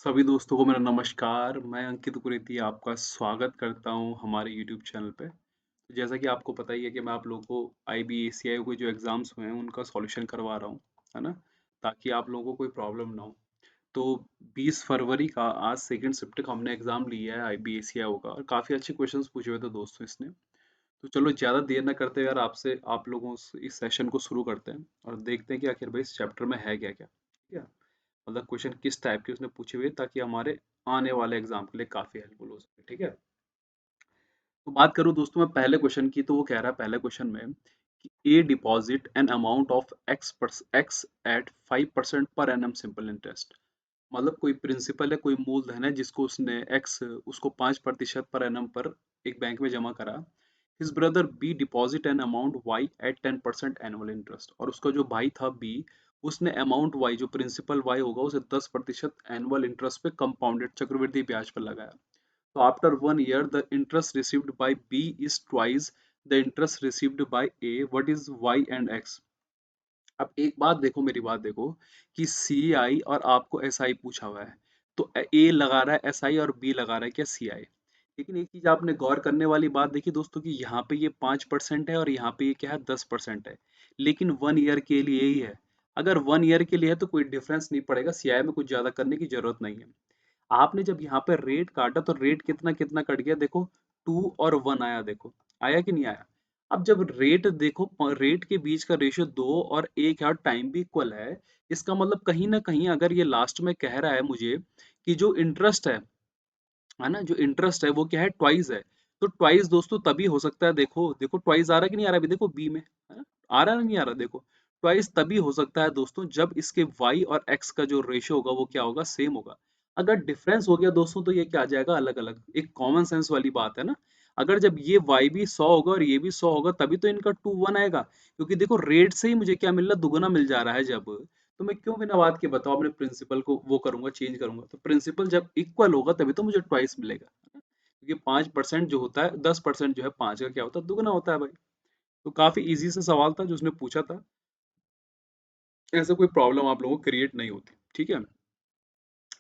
सभी दोस्तों को मेरा नमस्कार। मैं अंकित कुरेती आपका स्वागत करता हूँ हमारे यूट्यूब चैनल पे। जैसा कि आपको पता ही है कि मैं आप लोगों को आईबीएससीआई के जो एग्ज़ाम्स हुए हैं उनका सॉल्यूशन करवा रहा हूँ, है ना? ताकि आप लोगों को कोई प्रॉब्लम ना हो। तो 20 फरवरी का आज सेकंड शिफ्ट का हमने एग्ज़ाम लिया है आईबीएससीआई का और काफ़ी अच्छे क्वेश्चंस पूछे हुए थे दोस्तों इसने। तो चलो ज़्यादा देर ना करते हुए यार आपसे आप लोगों से इस सेशन को शुरू करते हैं और देखते हैं कि आखिर भाई इस चैप्टर में है क्या-क्या। ठीक है? मतलब क्वेश्चन किस टाइप के उसने पूछे हुए ताकि हमारे आने वाले एग्जाम के लिए काफी हेल्पफुल हो सके। ठीक है, तो बात करूं दोस्तों मैं पहले क्वेश्चन की, तो वो कह रहा है पहले क्वेश्चन में कि A deposit an amount of X at 5% per annum simple interest. मतलब कोई प्रिंसिपल है, कोई मूलधन है जिसको उसने एक्स उसको 5% पर एनम पर एक बैंक में जमा करा। His brother B deposit an amount Y at 10% annual interest, और उसका जो भाई था बी उसने अमाउंट वाई जो प्रिंसिपल वाई होगा उसे 10% एनुअल इंटरेस्ट पे कंपाउंडेड चक्रवृद्धि ब्याज पर लगाया। तो after 1 year the interest received by B is twice the interest received by A. What is Y and X? अब एक बात देखो, मेरी बात देखो कि सी आई और आपको एस आई पूछा हुआ है, तो ए लगा रहा है एस आई और बी लगा रहा है क्या सी आई। लेकिन एक चीज आपने गौर करने वाली बात देखी दोस्तों कि यहाँ पे ये 5% है और यहाँ पे ये क्या है 10% है, लेकिन 1 year के लिए ही है। अगर 1 year के लिए है तो कोई डिफरेंस नहीं पड़ेगा, सी आई में कुछ ज्यादा करने की जरूरत नहीं है। आपने जब यहाँ पे रेट काटा तो रेट कितना कितना कट गया देखो, 2 और 1 आया, देखो आया कि नहीं आया। अब जब रेट देखो, रेट के बीच का रेशियो 2 और 1 है और टाइम भी इक्वल है, इसका मतलब कहीं ना कहीं अगर ये लास्ट में कह रहा है मुझे कि जो इंटरेस्ट है ना, जो इंटरेस्ट है वो क्या है, ट्वाइस है। तो ट्वाइस दोस्तों तभी हो सकता है, देखो देखो ट्वाइस आ रहा है कि नहीं आ रहा, अभी देखो बी में है ना, आ रहा है नहीं आ रहा, देखो ट्वाइस तभी हो सकता है दोस्तों जब इसके y और x का जो रेशियो होगा वो क्या होगा, सेम होगा। अगर डिफरेंस हो गया दोस्तों तो ये क्या आ जाएगा, अलग अलग। एक कॉमन सेंस वाली बात है ना। अगर जब ये y भी 100 होगा और ये भी 100 होगा तभी तो इनका 2 1 आएगा, क्योंकि देखो रेट से ही मुझे क्या मिल रहा है, दुगुना मिल जा रहा है जब। तो मैं क्यों बिना बात के बताओ अपने प्रिंसिपल को वो करूंगा, चेंज करूंगा। तो प्रिंसिपल जब इक्वल होगा तभी तो मुझे ट्वाइस मिलेगा, है ना? क्योंकि 5% जो होता है, 10% जो है 5 का क्या होता है, दुगना होता है भाई। तो काफी इजी सा सवाल था जो उसने पूछा था, ऐसा कोई प्रॉब्लम आप लोगों को क्रिएट नहीं होती। ठीक है,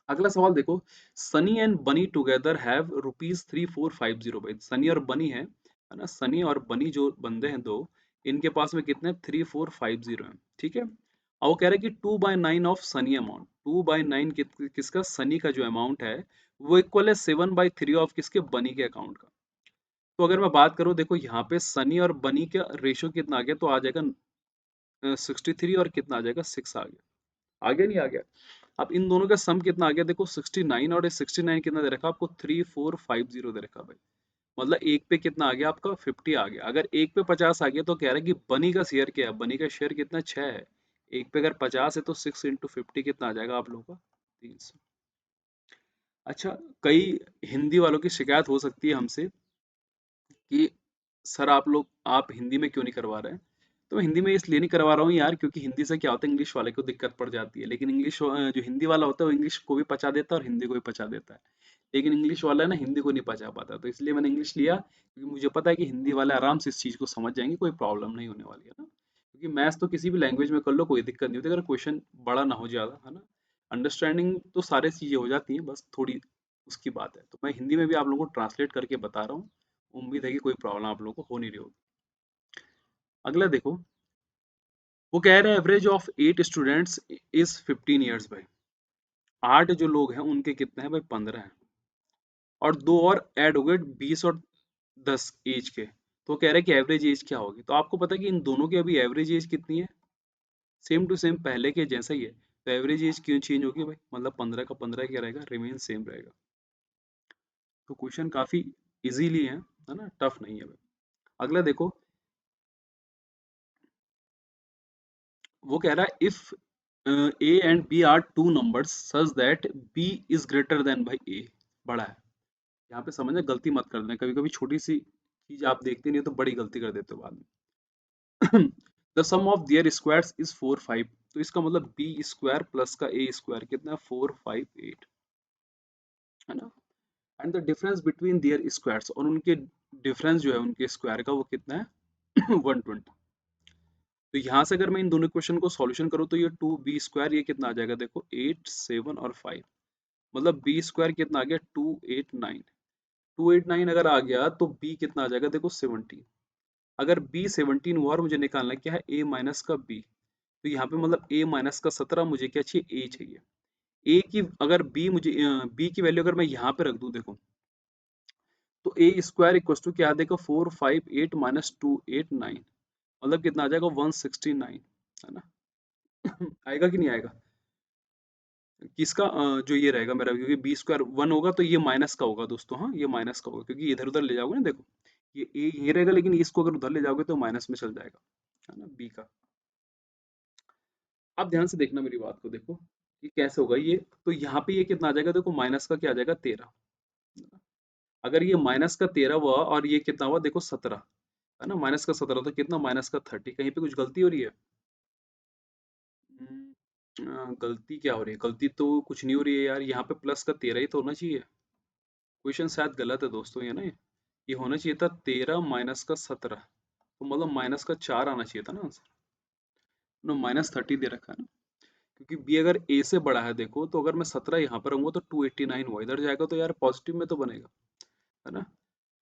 अगला सवाल देखो। सनी एंड बनी टुगेदर हैव ₹3450। भाई सनी और बनी है ना, सनी और बनी जो बंदे हैं दो, इनके पास में कितने 3450 है। ठीक है, और वो कह रहे हैं कि 2/9 ऑफ सनी अमाउंट, 2/9 किसका, सनी का जो अमाउंट है वो इक्वल है 7/3 ऑफ किसके, बनी के अकाउंट का। तो अगर मैं बात करूं देखो यहाँ पे सनी और बनी का रेशियो कितना आ गया, तो आ जाएगा 63 और कितना आ जाएगा 6 आ गया। आ गया नहीं आ गया। अब इन दोनों का सम कितना आ गया देखो 69, और 69 कितना दे रखा आपको 3450 दे रखा भाई। मतलब एक पे कितना आ गया आपका 50 आ गया। अगर एक पे 50 आ गया तो कह रहा है कि बनी का शेयर क्या है, बनी का शेयर कितना 6 है। एक पे अगर 50 है तो 6 × 50 कितना आ जाएगा आप लोगों का, 300। अच्छा, कई हिंदी वालों की शिकायत हो सकती है हमसे कि सर आप हिंदी में क्यों नहीं करवा रहे हैं। तो मैं हिंदी में इसलिए नहीं करवा रहा हूँ यार, क्योंकि हिंदी से क्या होता है, इंग्लिश वाले को दिक्कत पड़ जाती है। लेकिन इंग्लिश जो हिंदी वाला होता है वो इंग्लिश को भी पचा देता है और हिंदी को भी पचा देता है। लेकिन इंग्लिश वाला है ना, हिंदी को नहीं पचा पाता। तो इसलिए मैंने इंग्लिश लिया, क्योंकि मुझे पता है कि हिंदी वाले आराम से इस चीज़ को समझ जाएंगे, कोई प्रॉब्लम नहीं होने वाली है ना। क्योंकि मैथ्स तो किसी भी लैंग्वेज में कर लो कोई दिक्कत नहीं होती, अगर क्वेश्चन बड़ा ना हो ज़्यादा, है ना। अंडरस्टैंडिंग तो सारी चीज़ें हो जाती हैं, बस थोड़ी उसकी बात है। तो मैं हिंदी में भी आप लोगों को ट्रांसलेट करके बता रहा हूँ। उम्मीद है कि कोई प्रॉब्लम आप लोगों को हो नहीं रही होगी। अगला देखो, वो कह रहे हैं average of 8 students is 15 years भाई। 8 जो लोग हैं उनके कितने हैं भाई, 15 हैं। और दो और ऐड हो गए 20 और 10 एज के। तो वो कह रहे हैं कि एवरेज एज क्या होगी। तो आपको पता है कि इन दोनों की अभी एवरेज एज कितनी है, सेम टू सेम पहले के जैसा ही है। तो एवरेज एज क्यों चेंज होगी भाई, मतलब 15 का 15 क्या रहेगा, रिमेन सेम रहेगा। तो क्वेश्चन काफी इजीली है ना, टफ नहीं है भाई। अगला देखो, वो कह रहा है if A and B are two numbers such that B is greater than भाई ए, बड़ा है। यहाँ पे समझना, गलती मत कर देना, कभी कभी छोटी सी चीज आप देखते नहीं हो तो बड़ी गलती कर देते हो बाद में। The sum of their squares is 4 5। तो इसका मतलब बी स्क्वायर प्लस का ए स्क्वायर कितना है, 4 5 8, है ना। And the difference between their squares, और उनके डिफरेंस जो है उनके स्क्वायर का वो कितना है, 120। तो यहाँ से अगर मैं इन दोनों क्वेश्चन को सॉल्यूशन करूँ तो ये 2b स्क्वायर ये कितना आ जाएगा देखो 8 7 और 5। मतलब बी स्क्वायर कितना आ गया 289। 289 अगर आ गया तो बी कितना आ जाएगा देखो 17। अगर बी 17 हुआ और मुझे निकालना क्या है ए माइनस का बी, तो यहाँ पे मतलब ए माइनस का 17 मुझे क्या चाहिए ए चाहिए। ए की अगर बी मुझे बी की वैल्यू अगर मैं यहाँ पे रख दूं देखो, तो ए स्क्वायर इक्वल टू क्या देखो 458 माइनस 289, मतलब कितना आ जाएगा 169, है ना। आएगा कि नहीं आएगा? किसका जो ये रहेगा मेरा, क्योंकि बी स्क्वायर 1 होगा तो ये माइनस का होगा दोस्तों, हाँ ये माइनस का होगा क्योंकि इधर उधर ले जाओगे ना देखो, ये ए ये रहेगा लेकिन इसको अगर उधर ले जाओगे तो माइनस में चल जाएगा, है ना बी का। आप ध्यान से देखना मेरी बात को, देखो ये कैसे होगा ये, तो यहाँ पे ये कितना आ जाएगा देखो, माइनस का क्या आ जाएगा 13। अगर ये माइनस का 13 हुआ और ये कितना हुआ देखो 17, है ना, माइनस का 17 तो कितना माइनस का 30, कहीं पे कुछ गलती हो रही है? गलती क्या हो रही है? गलती तो कुछ नहीं हो रही है यार, यहाँ पे प्लस का 13 ही तो होना चाहिए। क्वेश्चन शायद गलत है दोस्तों, ये ना ये होना चाहिए था 13 माइनस का 17, तो मतलब माइनस का 4 आना चाहिए था ना आंसर। नो -30 दे रखा है ना, क्योंकि बी अगर ए से बड़ा है देखो, तो अगर मैं 17 यहाँ पर रहूंगा तो 289 हुआ, इधर जाएगा तो यार पॉजिटिव में तो बनेगा, है ना।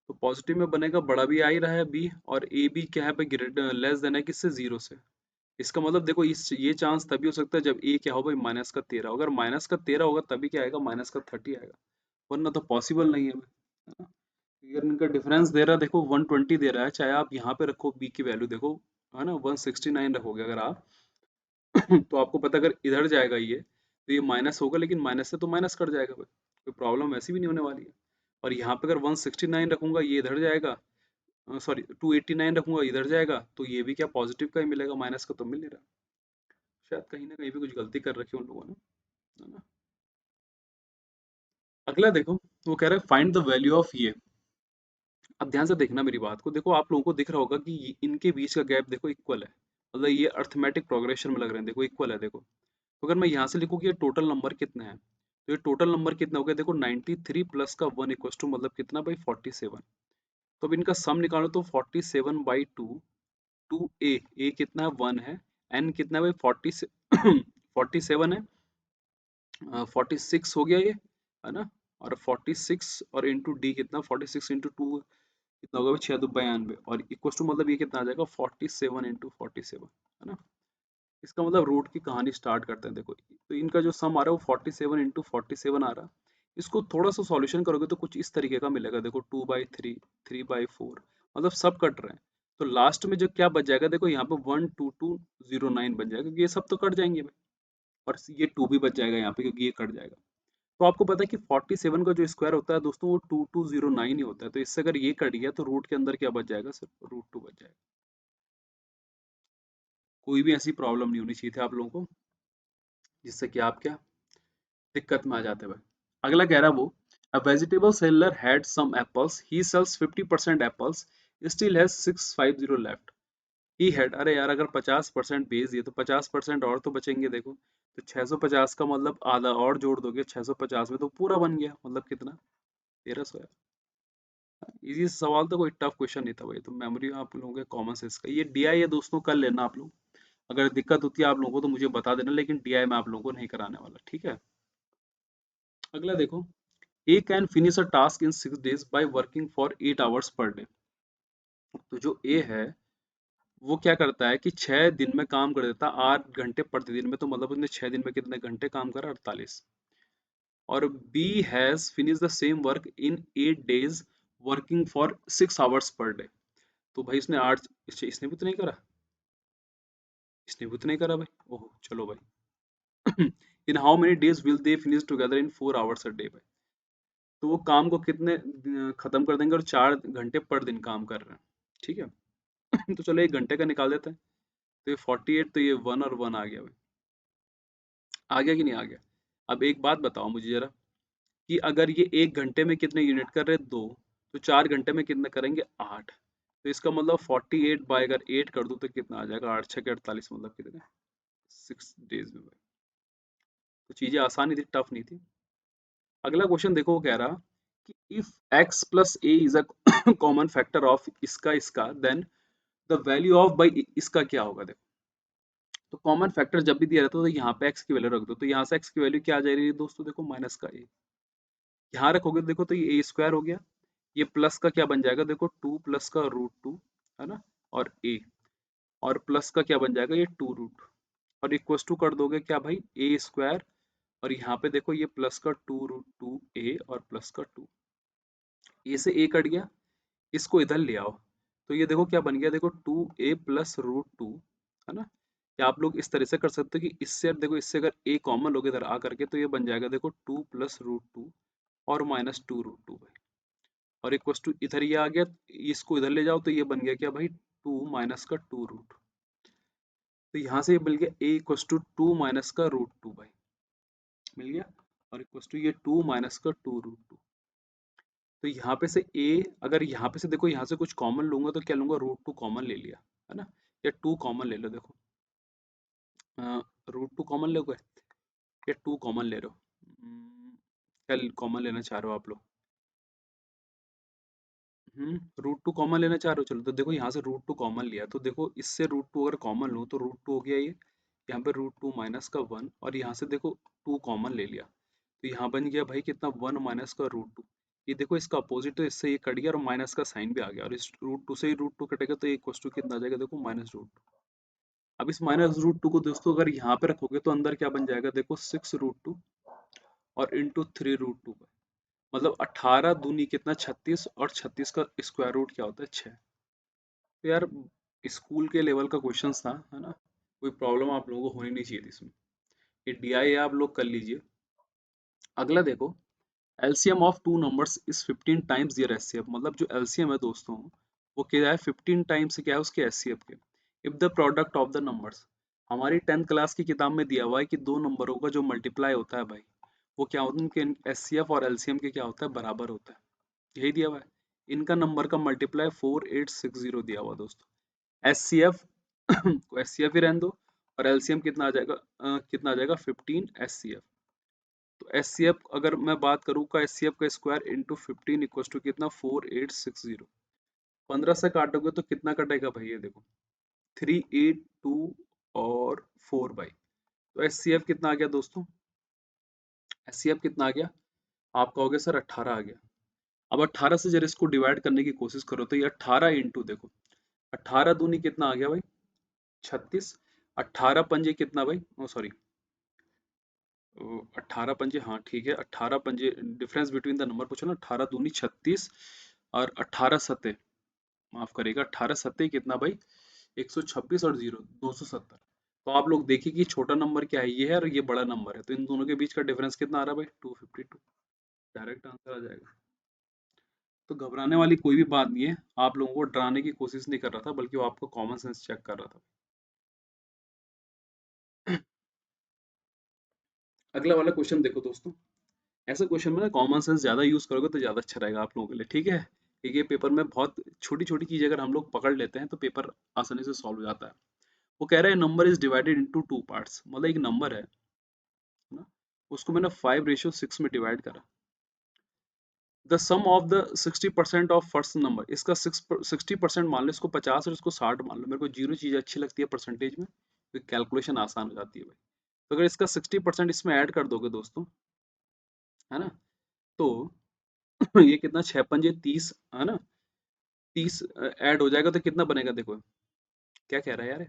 तो पॉजिटिव में बनेगा, बड़ा भी आ ही रहा है बी, और ए भी क्या है भाई, ग्रेटर लेस देन है किससे, 0 से। इसका मतलब देखो इस ये चांस तभी हो सकता है जब ए क्या हो भाई -13, अगर -13 होगा तभी क्या आएगा -30 आएगा, वरना तो पॉसिबल नहीं है भाई, है ना। अगर इनका डिफरेंस दे रहा है देखो 120 दे रहा है, चाहे आप यहाँ पे रखो बी की वैल्यू देखो, है ना 169 रखोगे अगर आप, तो आपको पता अगर इधर जाएगा ये, तो ये माइनस होगा, लेकिन माइनस से तो माइनस कट जाएगा भाई, कोई प्रॉब्लम वैसी भी नहीं होने वाली है। और यहाँ पे अगर 169 रखूंगा ये इधर जाएगा, सॉरी 289 रखूंगा इधर जाएगा, तो ये भी क्या पॉजिटिव का ही मिलेगा, माइनस का तो मिल नहीं रहा। शायद कहीं ना कहीं भी कुछ गलती कर रखी है उन लोगों ने, है ना। अगला देखो, वो कह रहा है फाइंड द वैल्यू ऑफ ये। अब ध्यान से देखना मेरी बात को, देखो आप लोगों को दिख रहा होगा कि इनके बीच का गैप देखो इक्वल है, मतलब ये अर्थमेटिक प्रोग्रेशन में लग रहे हैं, देखो इक्वल है देखो। तो अगर मैं यहाँ से लिखूँ कि ये टोटल नंबर कितने हैं, तो ये टोटल नंबर कितना हो गया देखो 93 प्लस का 1 इक्वल टू मतलब कितना भाई 47। तो अब इनका सम निकालो तो 47/2, 2 ए कितना है 1 है, एन कितना है भाई 47 है, 46 हो गया ये, है ना। और 46 और इंटू डी कितना 46 इंटू 2 कितना होगा 6 92 और इक्वल टू मतलब ये कितना आ जाएगा 47 इंटू 47, है ना। इसका मतलब रूट की कहानी स्टार्ट करते हैं देखो, तो इनका जो सम आ रहा है वो 47 इंटू 47 आ रहा है। इसको थोड़ा सा सॉल्यूशन करोगे तो कुछ इस तरीके का मिलेगा देखो, 2/3, 3/4, मतलब सब कट रहे हैं। तो लास्ट में जो क्या बच जाएगा देखो, यहाँ पे 12209 बच जाएगा क्योंकि ये सब तो कट जाएंगे भाई, और ये 2 भी बच जाएगा यहाँ पे क्योंकि ये कट जाएगा। तो आपको पता है कि 47 का जो स्क्वायर होता है दोस्तों वो 2209 ही होता है, तो इससे अगर ये कट गया तो रूट के अंदर क्या बच जाएगा, सिर्फ √2 बच जाएगा। कोई भी ऐसी प्रॉब्लम नहीं होनी चाहिए थी आप लोगों को जिससे कि आप क्या दिक्कत में आ जाते भाई। अगला कह रहा है वो, a vegetable seller had some apples, he sells 50% apples, still has 650 left. He had, अरे यार अगर 50% बेच दिए तो 50% और तो बचेंगे देखो, तो 650 का मतलब आधा और जोड़ दोगे 650 में तो पूरा बन गया, मतलब कितना 1300 है। इजी सवाल था, कोई टफ क्वेश्चन नहीं था भाई, तो मेमोरी आप लोगों के कॉमन सेंस का ये डीआई है दोस्तों, कर लेना आप लोग। अगर दिक्कत होती है आप लोगों को तो मुझे बता देना, लेकिन डीआई मैं आप लोगों को नहीं कराने वाला, ठीक है। अगला देखो, A can finish a task in 6 days by working for 8 hours per day. तो जो ए है वो क्या करता है कि 6 दिन में काम कर देता है 8 घंटे प्रतिदिन में, तो मतलब उसने 6 दिन में कितने घंटे काम करा 48। और B has finish the same work in 8 days working for 6 hours per day. तो भाई इसने 8, इसने भी तो नहीं करा, इसने भी तो नहीं करा भाई, ओह चलो भाई। इन how many days will they finish together in 4 hours a day भाई। तो वो काम को कितने खत्म कर देंगे, और 4 घंटे पर दिन काम कर रहे हैं, ठीक है। तो चलो 1 घंटे का निकाल देते हैं, तो ये 48, तो ये 1 और 1 आ गया भाई, आ गया कि नहीं आ गया। अब एक बात बताओ मुझे जरा, कि अगर ये 1 घंटे में कितने यूनिट कर रहे हैं 2, तो 4 घंटे में कितने करेंगे 8, तो इसका मतलब 48 बाय अगर 8 कर दूं तो कितना आ जाएगा 8×6 = 48, मतलब कितने 6 days में भाई। तो चीजें आसानी थी, टफ नहीं थी। अगला क्वेश्चन देखो, वो कह रहा कि if x plus A is a common factor of इसका इसका, then the value of by इसका क्या होगा देखो। तो कॉमन फैक्टर जब भी दिया रहता है तो यहाँ पे एक्स की वैल्यू रख दो, तो यहाँ से एक्स की वैल्यू क्या आ जा रही है दोस्तों, देखो माइनस का ए। यहाँ रखोगे देखो तो ये ए स्क्वायर हो गया, ये प्लस का क्या बन जाएगा देखो, टू प्लस का रूट टू, है ना, और ए, और प्लस का क्या बन जाएगा ये टू रूट, और इक्वस टू कर दोगे क्या भाई, ए स्क्वायर, और यहाँ पे देखो ये प्लस का टू रूट टू ए और प्लस का टू, ए से ए कट गया, इसको इधर ले आओ, तो ये देखो क्या बन गया, देखो two A plus root two, है ना। या आप लोग इस तरह से कर सकते हो कि इससे देखो, इससे अगर ए कॉमन लोगे इधर आ करके, तो ये बन जाएगा देखो टू प्लस रूट टू और माइनस टू रूट टू भाई, और इक्वस टू इधर ये आ गया, इसको इधर ले जाओ तो ये बन गया क्या भाई, टू माइनस का टू रूट, तो यहाँ से ये मिल गया a equals to to minus का रूट टू भाई, मिल गया, और इक्वस टू ये टू माइनस का टू रूट टू। तो यहाँ पे से a, अगर यहाँ पे से देखो यहाँ से कुछ कॉमन लूंगा तो क्या लूंगा, रूट टू कॉमन ले लिया, है ना, या टू कॉमन ले लो, देखो रूट टू कॉमन लोगे या टू कॉमन ले रहे हो, क्या कॉमन लेना चाह रहे हो आप लोग, रूट टू कॉमन लेना चाह रहे हो, चलो तो देखो यहाँ से रूट टू कॉमन लिया, तो देखो इससे रूट टू अगर कॉमन लूँ तो रूट टू हो गया ये, यहाँ पे रूट टू माइनस का वन, और यहाँ से देखो टू कॉमन ले लिया, तो यहाँ बन गया भाई कितना, वन माइनस का रूट टू, ये देखो इसका अपोजिट, तो इससे ये कट गया और माइनस का साइन भी आ गया, और इस रूट टू से ही रूट टू कटेगा तो ये इक्वस टू कितना आ जाएगा, देखो माइनस रूट टू। अब इस माइनस रूट टू को दोस्तों अगर यहाँ पे रखोगे तो अंदर क्या बन जाएगा, देखो सिक्स रूट टू और इंटू थ्री रूट टू, मतलब 18 दूनी कितना 36, और 36 का स्क्वायर रूट क्या होता है 6। तो यार स्कूल के लेवल का क्वेश्चन था, है ना, कोई प्रॉब्लम आप लोगों को होनी नहीं चाहिए थी इसमें, ये डीआई आप लोग कर लीजिए। अगला देखो, LCM of two numbers is 15 times their HCF, मतलब जो एलसीएम है दोस्तों वो क्या है 15 टाइम्स क्या है उसके एचसीएफ के। If the product of the numbers, हमारी 10th क्लास की किताब में दिया हुआ है कि दो नंबरों का जो मल्टीप्लाई होता है भाई, वो क्या होता है, उनके एचसीएफ और एलसीएम के क्या होता है, बराबर होता है, यही दिया हुआ है। इनका नंबर का मल्टीप्लाई 4860 दिया हुआ दोस्तों, एचसीएफ को एचसीएफ ही रहने दो, और एलसीएम कितना आ जाएगा, कितना आ जाएगा 15 एचसीएफ। तो एस सी एफ अगर मैं बात करूँ का, एस सी एफ का स्क्वायर इंटू 15 इक्व टू कितना 4860, 15 से काटोगे तो कितना कटेगा भाई, ये देखो 382 और 4 बाई, तो एस सी एफ कितना आ गया दोस्तों, एस सी एफ कितना आ गया, आप कहोगे सर 18 आ गया। अब 18 से जरा इसको डिवाइड करने की कोशिश करो, तो ये 18 इंटू देखो, 18 दूनी कितना आ गया भाई 36, 18 पंजे कितना भाई, ओ सॉरी 18 पंजे, हाँ ठीक है 18 पंजे, डिफरेंस बिटवीन द नंबर पूछो ना, 18 दूनी 36 और 18 सत्ते, माफ करेगा 18 सत्ते कितना भाई 126 और जीरो 270। तो आप लोग देखिए कि छोटा नंबर क्या है, ये है और ये बड़ा नंबर है, तो इन दोनों के बीच का डिफरेंस कितना आ रहा है भाई 252, डायरेक्ट आंसर आ जाएगा। तो घबराने वाली कोई भी बात नहीं है, आप लोगों को डराने की कोशिश नहीं कर रहा था, बल्कि वो आपको कॉमन सेंस चेक कर रहा था। अगला वाला क्वेश्चन देखो दोस्तों, ऐसे क्वेश्चन में ना कॉमन सेंस ज्यादा यूज करोगे तो ज्यादा अच्छा रहेगा आप लोगों के लिए, ठीक है, क्योंकि ये पेपर में बहुत छोटी छोटी चीजें अगर हम लोग पकड़ लेते हैं तो पेपर आसानी से सॉल्व हो जाता है। वो कह रहा है number is divided into two parts, मतलब एक नंबर है ना, उसको मैंने 5:6 में डिवाइड करा, the sum of the 60% of first number, इसका 60% मान लो, इसको 50 और इसको 60 मान लो, मेरे को जीरो चीज अच्छी लगती है परसेंटेज में, तो कैलकुलेशन आसान हो जाती है भाई। तो अगर इसका 60% इसमें ऐड कर दोगे दोस्तों, है ना, तो ये कितना 6 पंजे 30, है ना, 30 ऐड हो जाएगा तो कितना बनेगा देखो, क्या कह रहा है यार,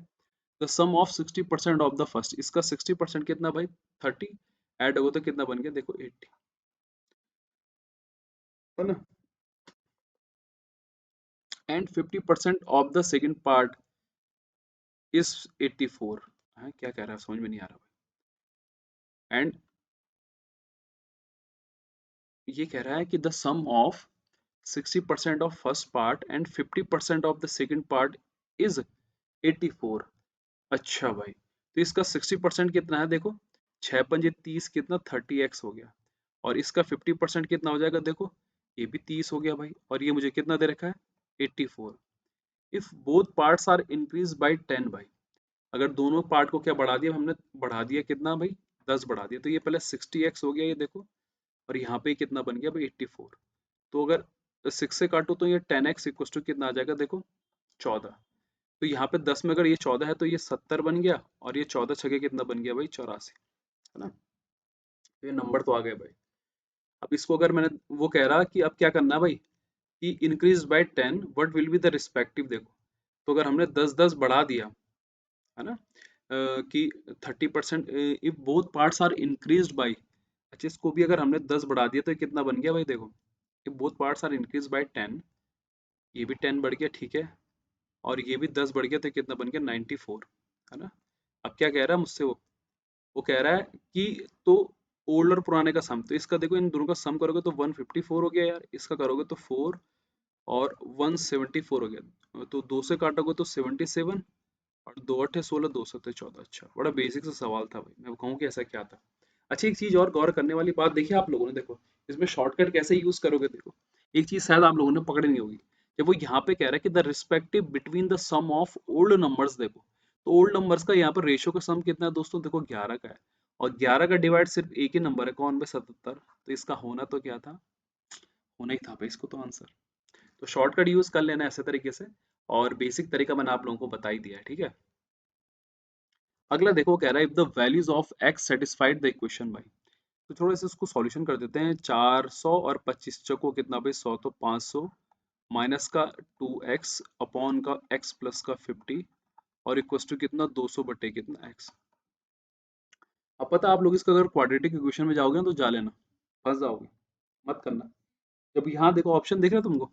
the sum of 60% of the first, इसका 60% कितना भाई 30, ऐड होगा तो कितना बन गया देखो 80, है ना, and 50% of the second part is 84, है क्या कह रहा है समझ में नहीं आ रहा भाई, एंड ये कह रहा है कि the sum of 60% of first part and 50% of the second part is 84। अच्छा भाई, तो इसका 60% कितना है देखो, 6 पंजे 30 कितना 30x हो गया, और इसका 50% कितना हो जाएगा देखो, ये भी 30 हो गया भाई, और ये मुझे कितना दे रखा है 84। If both parts are increase by 10 भाई, अगर दोनों पार्ट को क्या बढ़ा दिया हमने, बढ़ा दिया कितना भाई 10 बढ़ा दिया, तो ये पहले 60x हो गया ये देखो, और यहाँ पे कितना बन गया भाई 84। तो अगर 6 से काटो तो ये 10x इक्वल टू कितना आ जाएगा देखो 14। तो यहाँ पे 10 में अगर ये 14 है तो ये 70 बन गया, और ये 14 छके कितना बन गया भाई, 84, है ना। तो ये नंबर तो आ गए भाई। अब इसको अगर मैंने, वो कह रहा कि अब क्या करना है भाई, कि increase by 10 what will be the respective, देखो। तो अगर हमने 10-10 बढ़ा दिया, है ना, कि 30% if both parts are increased by, अच्छा इसको भी अगर हमने 10 बढ़ा दिया तो ये कितना बन गया भाई, देखो। If both parts are increase by 10, ये भी 10 बढ़ गया, ठीक है, और ये भी 10 बढ़ गया, तो कितना बन गया, 94, है ना। अब क्या कह रहा है मुझसे वो कह रहा है कि तो ओल्ड और पुराने का सम, तो इसका देखो इन दोनों का सम करोगे तो 154 हो गया यार, इसका करोगे तो 4 और 174 हो गया, तो 2 से काटोगे तो 77, और 2 8 16, 2 7 14। अच्छा, बड़ा बेसिक सा सवाल था भाई, मैं कहूँ कि ऐसा क्या था। अच्छा, एक चीज और गौर करने वाली बात देखिए आप लोगों ने, देखो इसमें शॉर्टकट कैसे यूज करोगे, देखो एक चीज शायद आप लोगों ने पकड़ी नहीं होगी। जब वो यहाँ पे कह रहा है कि the respective between the sum of old numbers, देखो तो ओल्ड नंबर्स का यहाँ पर रेशियो का सम कितना है दोस्तों, देखो 11 का है, और 11 का डिवाइड सिर्फ एक ही नंबर है, कौन पे, 77, तो इसका होना तो क्या था, होना ही था भाई इसको तो आंसर। तो शॉर्टकट यूज कर लेना ऐसे तरीके से, और बेसिक तरीका मैंने आप लोगों को बता ही दिया है, ठीक है। अगला देखो कह रहा है if the values of x satisfied the equation भाई, तो थोड़ा सा इसको सॉल्यूशन कर देते हैं। 400 और 25 को कितना भाई, 100, तो 500 माइनस का 2x अपॉन का x प्लस का 50, और इक्वस टू कितना, 200 बटे कितना x। अब पता आप लोग इसका अगर क्वाड्रेटिक इक्वेशन में जाओगे ना तो जा लेना, फंस जाओगे, मत करना। जब यहाँ देखो ऑप्शन दिख रहा है तुमको,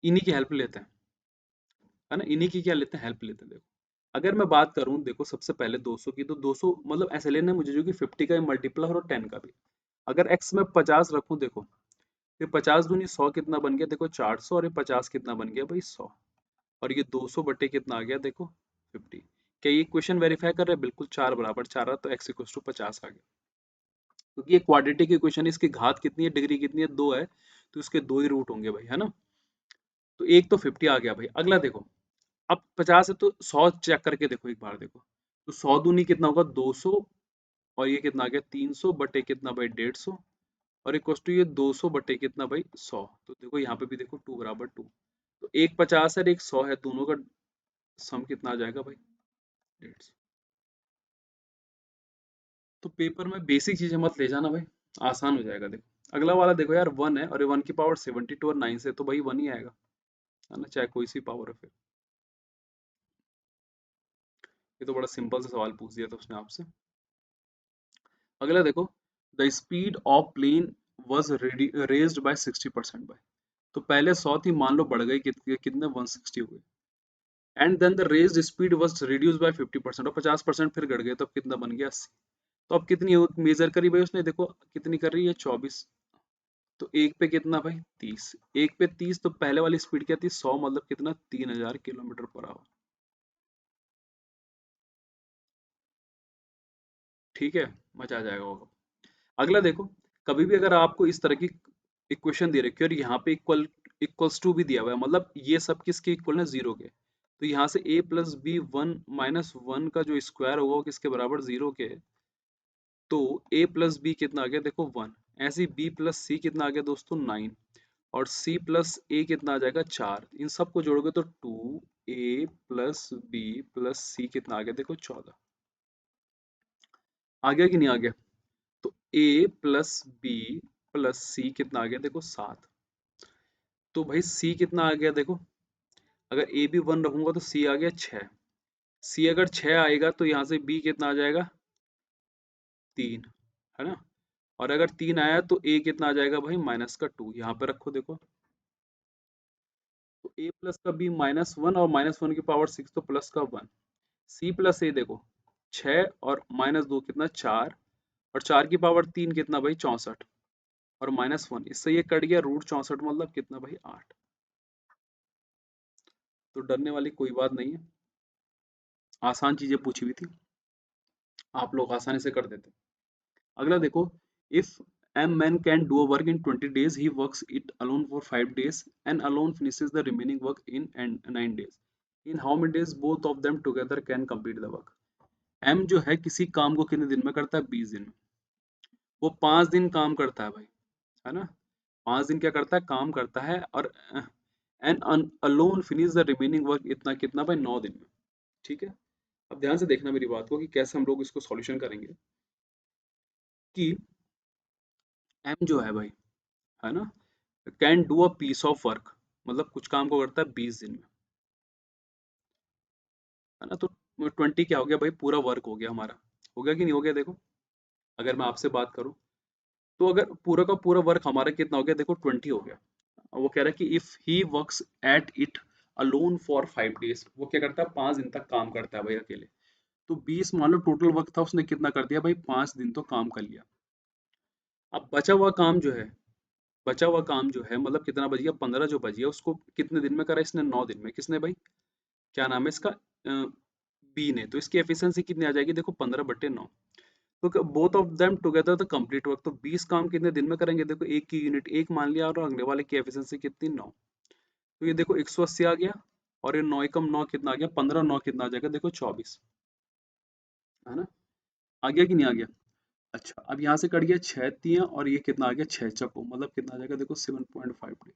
इन्हीं की हेल्प लेते हैं, है ना, इन्हीं की क्या लेते हैं, हेल्प लेते हैं। देखो अगर मैं बात करूं, देखो सबसे पहले 200 की, तो 200 मतलब ऐसे लेना है मुझे जो कि 50 का मल्टीप्लाई और 10 का भी। अगर x में 50 रखूं, देखो फिर 50 दूनी 100 कितना बन गया, देखो 400, और ये 50 कितना बन गया भाई, 100, और ये 200 बटे कितना आ गया, देखो 50। क्या ये क्वेश्चन वेरीफाई कर रहे हैं, बिल्कुल 4 बराबर 4 रहा, तो x इक्वल टू 50 आ गया। क्योंकि ये क्वाड्रेटिक इक्वेशन है, इसकी घात कितनी है, डिग्री कितनी है, 2 है, तो इसके 2 ही रूट होंगे भाई, है ना। तो एक तो 50 आ गया भाई। अगला देखो, अब 50 है तो 100 चेक करके देखो एक बार, देखो तो 100 दूनी कितना होगा, 200, और ये कितना आ गया, 300 बटे कितना भाई, 150, और इक्वल टू ये 200 बटे कितना भाई, 100। तो देखो यहाँ पे भी देखो 2 बराबर 2, तो एक 50 है और एक 100 है, दोनों का सम कितना आ जाएगा भाई, 150। तो पेपर में बेसिक चीजें मत ले जाना भाई, आसान हो जाएगा। देखो अगला वाला देखो यार, 1 है और 1 की पावर 72 और 9 से, तो भाई 1 ही आएगा, है ना, चाहे कोई सी पावर है फिर। ये तो बड़ा सिंपल सा सवाल पूछ दिया था उसने आपसे। अगला देखो, the speed of plane was raised by 60% by, तो पहले 100 थी, मान लो बढ़ गई कितने, 160 हो गई, and then the raised speed was reduce by 50%, और 50% फिर घट गए, तो अब कितना बन गया, 80। तो अब कितनी मेजर करी भाई उसने, देखो कितनी कर रही है, 24, तो एक पे कितना भाई, 30, एक पे 30, तो पहले वाली स्पीड क्या थी, 100, मतलब कितना, 3000 किलोमीटर पर आवर, ठीक है, मजा आ जाएगा होगा। अगला देखो, कभी भी अगर आपको इस तरह की इक्वेशन दे रखी है और यहाँ पे इक्वल्स टू भी दिया हुआ है, मतलब ये सब किसके इक्वल है, जीरो के, तो यहाँ से a प्लस बी 1 - 1 का जो स्क्वायर होगा वो किसके बराबर, जीरो के, तो a प्लस बी कितना आ गया, देखो 1, ऐसे ही b प्लस सी कितना आ गया दोस्तों, 9, और c प्लस a कितना आ जाएगा, 4, इन सबको जोड़ोगे तो 2a प्लस बी प्लस सी कितना आ गया, देखो 14। आ गया कि नहीं आ गया, तो a प्लस बी प्लस सी कितना आ गया, देखो 7, तो भाई c कितना आ गया, देखो अगर a भी 1 रखूंगा तो c आ गया 6, c अगर 6 आएगा तो यहाँ से b कितना आ जाएगा, 3, है ना, और अगर 3 आया तो a कितना आ जाएगा भाई, माइनस का 2, यहाँ पे रखो देखो, तो a प्लस का b -1, और -1 की पावर 6, तो प्लस का 1, c प्लस a देखो 6 और -2 कितना, 4, और 4 की पावर 3 कितना भाई, 64, और -1, इससे ये कट गया, √64 मतलब कितना भाई, 8। तो डरने वाली कोई बात नहीं है, आसान चीजें पूछी हुई थी, आप लोग आसानी से कर देते। अगला देखो, if M man can do a work in 20 days, he works it alone for 5 days and alone finishes the remaining work in 9 days, in how many days both of them together can complete the work. M जो है किसी काम को कितने दिन में करता है, 20 दिन में, वो 5 दिन काम करता है भाई, है ना, 5 दिन क्या करता है, काम करता है, और and alone finish the remaining work इतना कितना भाई 9 दिन में। ठीक है, अब ध्यान से देखना मेरी बात को कि कैसे हम लोग इसको सॉल्यूशन करेंगे। कि एम जो है भाई, है ना, can do a piece of work, मतलब कुछ काम को करता है 20 दिन में, है ना। तो 20 क्या हो गया भाई, पूरा वर्क हो गया हमारा। हो गया कि नहीं हो गया, देखो अगर मैं आपसे बात करूं तो अगर पूरा का पूरा वर्क हमारा कितना हो गया, देखो 20 हो गया। वो कह रहा है कि if he works at it alone for 5 days, वो क्या करता है 5 दिन तक काम करता है भाई अकेले। तो 20 मान लो टोटल वर्क था, उसने कितना कर दिया भाई, 5 दिन तो काम कर लिया। अब बचा हुआ काम जो है, बचा हुआ काम जो है मतलब कितना बच गया, 15 जो बच गया उसको कितने दिन में करा इसने, 9 दिन में। किसने भाई, क्या नाम है इसका, बी ने। तो इसकी एफिशिएंसी कितनी आ जाएगी, देखो 15/9। तो both of them together the complete work, तो 20 काम कितने दिन में करेंगे, देखो एक की यूनिट एक मान लिया, और अगले वाले की एफिशिएंसी कितनी, 9। तो ये देखो 180 आ गया, और ये 9 एकम 9 कितना आ गया, 15 9 कितना आ जाएगा, देखो 24, है ना। आ गया कि नहीं आ गया। अच्छा, अब यहाँ से कट गया 6 तियां, और ये कितना आ गया 6 चक्को, मतलब कितना आ जाएगा, देखो 7.5 डे।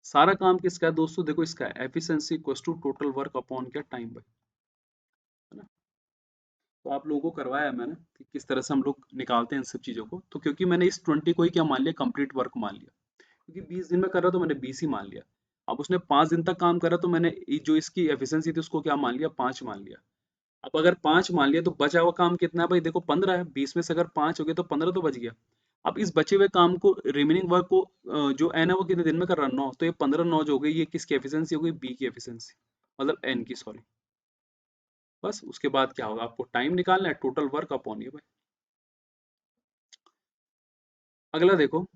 सारा काम किसका है दोस्तों, देखो इसका है, efficiency equals to total work upon क्या, टाइम बाई, है ना। तो आप लोगों को करवाया मैंने कि किस तरह से हम लोग निकालते हैं इन सब चीजों को। तो क्योंकि मैंने इस 20 को ही क्या मान लिया, कंप्लीट वर्क मान लिया, क्योंकि 20 दिन में कर रहा तो मैंने 20 ही मान लिया। अब उसने 5 दिन तक काम करा तो मैंने जो इसकी एफिशिएंसी थी उसको क्या मान लिया, 5 मान लिया। अब अगर 5 मान लिया तो बचा हुआ काम कितना है भाई, देखो 15 है, 20 में से अगर 5 हो गया तो 15 तो बच गया। अब इस बचे हुए काम को, रिमेनिंग वर्क को, जो एन है वो कितने दिन में कर रहा है, 9। तो ये 15 9 जो हो गई, ये किसकी एफिशिएंसी हो गई, बी की एफिशिएंसी, मतलब एन की, सॉरी। बस उसके बाद क्या होगा, आपको टाइम निकालना है, टोटल वर्क अपॉन ये भाई। अगला देखो,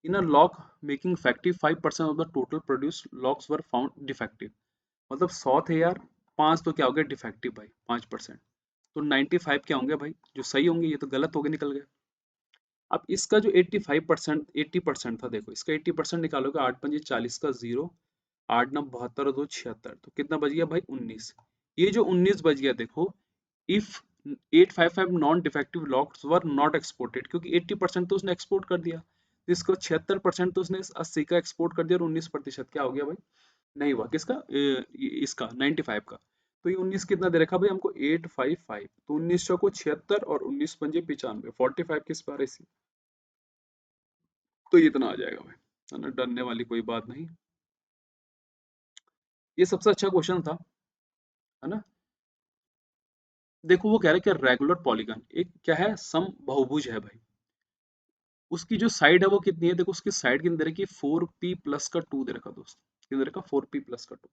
in a lock making effective 5% of the total produce locks were found defective, मतलब 100 थे यार, 5 तो क्या हो गया डिफेक्टिव भाई, 5%। तो 95 क्या होंगे भाई, जो सही होंगे, ये तो गलत हो गए, निकल गए। अब इसका जो 85%, 80% था, देखो इसका 80% निकालोगे, 8×5 = 40 का 0, 8×9 = 72 और 2 = 76, तो कितना बच गया भाई, 19। ये जो 19 बच गया, देखो if 855 non defective locks were not exported, क्योंकि 80% तो उसने एक्सपोर्ट कर दिया, तो इसको 76% तो उसने 80 का एक्सपोर्ट कर दिया, और 19% क्या हो गया भाई, नहीं हुआ किसका, इसका 95 का। तो ये 19 कितना दे रखा भाई हमको, 855, तो 19 चौको 76 और 19×5 = 95, 45 किस बार इसी, तो ये इतना आ जाएगा भाई, है ना, डरने वाली कोई बात नहीं। ये सबसे अच्छा क्वेश्चन था, है ना। देखो वो कह रहा है कि रेगुलर पॉलीगन एक क्या है, सम बहुभुज है भाई। उसकी जो साइड है वो कितनी है, देखो उसकी साइड कितनी दे रखी है, 4p+2 दे रखा दोस्त, कितने दे रखा, 4p+2,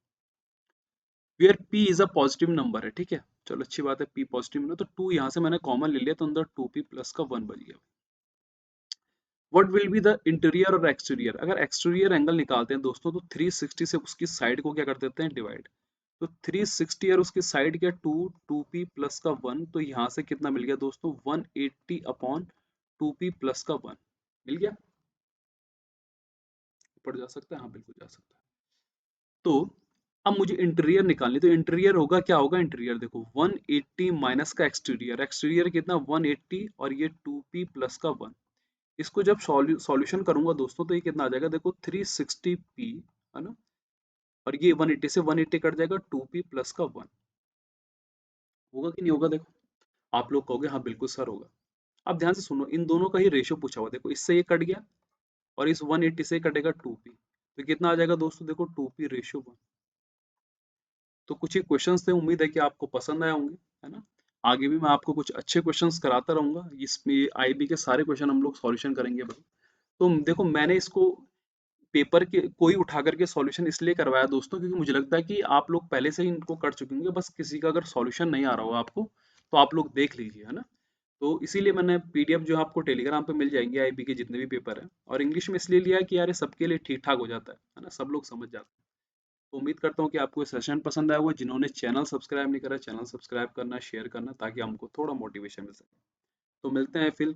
where p is a positive number है, ठीक है। चलो अच्छी बात है, p पॉजिटिव नंबर, तो 2 यहाँ से मैंने कॉमन ले लिया, तो अंदर 2p+1 बच गया। What will be the interior और एक्सटीरियर, अगर एक्सटीरियर एंगल निकालते हैं दोस्तों, तो 360 से उसकी साइड को क्या कर देते हैं, डिवाइड। तो 360 और उसकी साइड क्या, 2, 2p+1, तो यहाँ से कितना मिल गया दोस्तों, 180/2p+1 मिल गया। ऊपर जा सकता है, हाँ बिल्कुल जा सकता है। तो अब मुझे इंटीरियर निकालनी, तो इंटीरियर होगा, क्या होगा इंटीरियर, देखो 180 माइनस का एक्सटीरियर, एक्सटीरियर कितना 180, और ये 2p+1। इसको जब सॉल्यूशन करूंगा दोस्तों, तो ये कितना आ जाएगा, देखो 360p, है ना, और ये 180 से 180 कट जाएगा, 2p+1 होगा कि नहीं होगा, देखो आप लोग कहोगे हाँ बिल्कुल सर होगा। अब ध्यान से सुनो, इन दोनों का ही रेशियो पूछा हुआ, देखो इससे ये कट गया, और इस 180 से कटेगा 2p, तो कितना आ जाएगा दोस्तों, देखो 2p/1। तो कुछ ही क्वेश्चंस थे, उम्मीद है कि आपको पसंद आए होंगे, है ना। आगे भी मैं आपको कुछ अच्छे क्वेश्चंस कराता रहूंगा, इसमें आईबी के सारे क्वेश्चन हम लोग सॉल्यूशन करेंगे भाई। तो देखो मैंने इसको पेपर के कोई उठा करके सॉल्यूशन इसलिए करवाया दोस्तों, क्योंकि मुझे लगता है कि आप लोग पहले से ही इनको कर चुके होंगे, बस किसी का अगर सॉल्यूशन नहीं आ रहा होगा आपको, तो आप लोग देख लीजिए, है ना। तो इसीलिए मैंने पीडीएफ जो आपको टेलीग्राम पे मिल जाएंगे आईबी के जितने भी पेपर हैं, और इंग्लिश में इसलिए लिया है कि यार ये सबके लिए ठीक ठाक हो जाता है ना, सब लोग समझ जाते हैं। तो उम्मीद करता हूँ कि आपको ये सेशन पसंद आया होगा, जिन्होंने चैनल सब्सक्राइब नहीं करा, चैनल सब्सक्राइब करना, शेयर करना, ताकि हमको थोड़ा मोटिवेशन मिल सके। तो मिलते हैं फिर